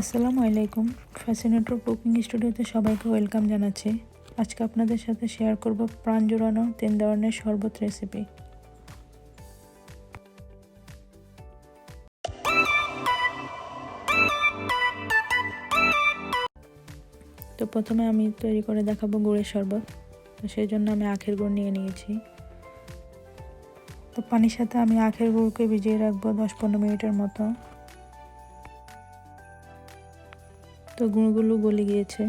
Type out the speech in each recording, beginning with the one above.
আসসালামু আলাইকুম। ফ্যাসিনেটর কুকিং স্টুডিওতে সবাইকে ওয়েলকাম জানাচ্ছি। আজকে আপনাদের সাথে শেয়ার করব প্রাণ জোড়ানো 3 ধরনের শরবত রেসিপি। তো প্রথমে আমি তৈরি করে দেখাবো গুড়ের শরবত। তো সেই জন্য আমি আখের গুড় নিয়ে নিয়েছি। তো পানির সাথে আমি আখের গুড়কে ভিজিয়ে রাখবো 10-15 মিনিটের মতো। তো গুঁড়গুলো গলে গিয়েছে।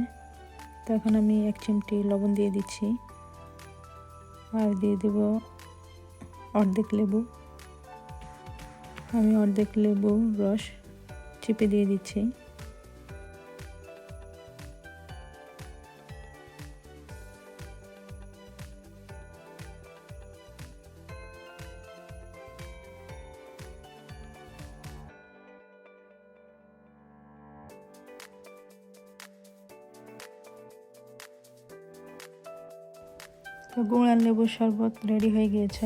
তো এখন আমি 1 চিমটি লবণ দিয়ে দিচ্ছি আর দিয়ে দেব অর্ধেক লেবু। আমি অর্ধেক লেবু রস চিপে দিয়ে দিচ্ছি। তো গুড় আর লেবুর শরবত রেডি হয়ে গিয়েছে।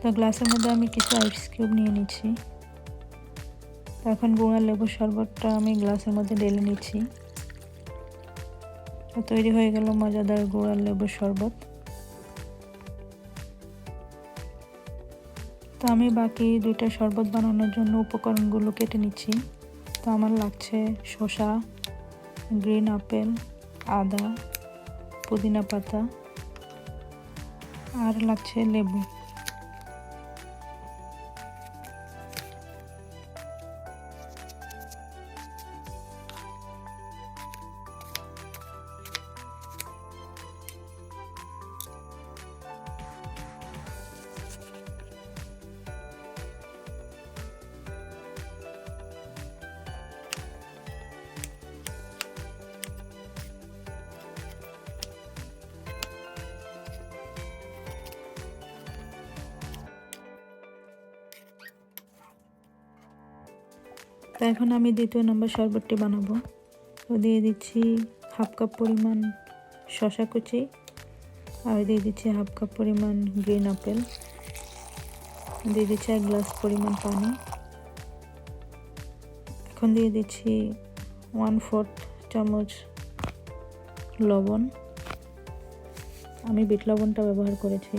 তো গ্লাসের মধ্যে আমি কিছু আইস কিউব নিয়ে নিচ্ছি। তো এখন গুড় আর লেবুর শরবতটা আমি গ্লাসের মধ্যে ঢেলে নিচ্ছি। তো তৈরি হয়ে গেল মজাদার গুড় আর লেবুর শরবত। তো আমি বাকি 2টা শরবত বানানোর জন্য উপকরণগুলো কেটে নিচ্ছি। তো আমার লাগছে শসা, গ্রিন আপেল, আদা, পুদিনা পাতা আর লাগছে লেবু। তো এখন আমি 2য় নম্বর শরবতটি বানাবো। তো দিয়ে দিচ্ছি 1/2 কাপ পরিমাণ শসা কুচি আর দিয়ে দিচ্ছি 1/2 কাপ পরিমাণ গ্রিন আপেল, দিয়ে দিচ্ছি 1 গ্লাস পরিমাণ পানি। এখন দিয়ে দিচ্ছি 1/4 চামচ লবণ, আমি বিট লবণটা ব্যবহার করেছি।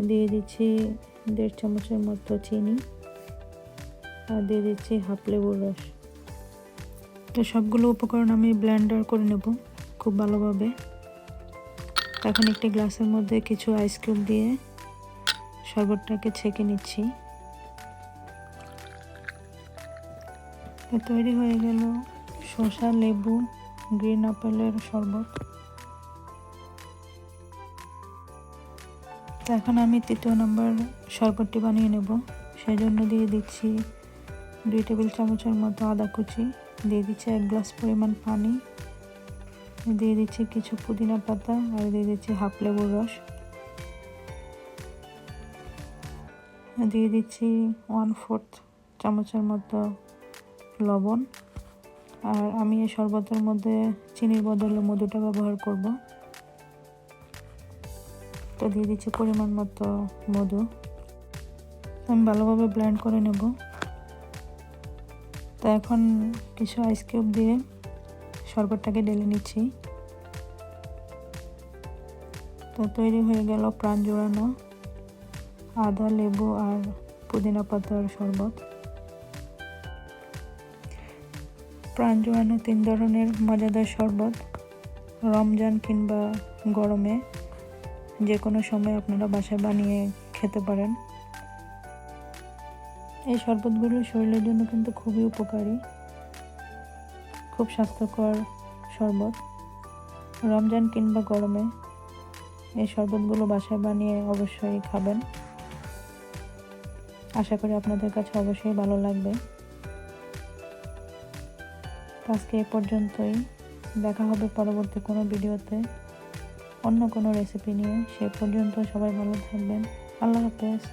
দিয়ে দিচ্ছি 1.5 চামচের মতো চিনি আর দিয়ে দিচ্ছি হাফ লেবুর রস। তো সবগুলো উপকরণ আমি ব্লেন্ডার করে নেব খুব ভালোভাবে। এখন একটি গ্লাসের মধ্যে কিছু আইস কিউব দিয়ে শরবতটাকে ছেঁকে নিচ্ছি। তো তৈরি হয়ে গেল শসা, লেবু, গ্রিন আপেলের শরবত। তো এখন আমি 3য় নম্বর শরবতটি বানিয়ে নেব। সেই জন্য দিয়ে দিচ্ছি 2 টেবিল চামচের মতো আদা কুচি, দিয়ে দিচ্ছি 1 গ্লাস পরিমাণ পানি, দিয়ে দিচ্ছি কিছু পুদিনা পাতা আর দিয়ে দিচ্ছি হাফ লেবুর রস, দিয়ে দিচ্ছি 1/4 চামচের মতো লবণ। আর আমি এই শরবতের মধ্যে চিনির বদলে মধুটা ব্যবহার করব। তো দিয়ে দিচ্ছি পরিমাণ মতো মধু। আমি ভালোভাবে ব্লেন্ড করে নেব। তো এখন কিছু আইস কিউব দিয়ে শরবতটাকে ঢেলে নিচ্ছি। তো তৈরি হয়ে গেল প্রাণ জোড়ানো আদা, লেবু আর পুদিনা পাতার শরবত। প্রাণ জোড়ানো 3 ধরনের মজাদার শরবত রমজান কিংবা গরমে যে কোনো সময় আপনারা বাসায় বানিয়ে খেতে পারেন। এই শরবতগুলো শরীরের জন্য কিন্তু খুবই উপকারী, খুব স্বাস্থ্যকর শরবত। রমজান কিংবা গরমে এই শরবতগুলো বাসায় বানিয়ে অবশ্যই খাবেন। আশা করি আপনাদের কাছে অবশ্যই ভালো লাগবে। আজকে এ পর্যন্তই। দেখা হবে পরবর্তী কোনো ভিডিওতে অন্য কোনো রেসিপি নিয়ে। সে পর্যন্ত সবাই ভালো থাকবেন। আল্লাহ হাফেজ।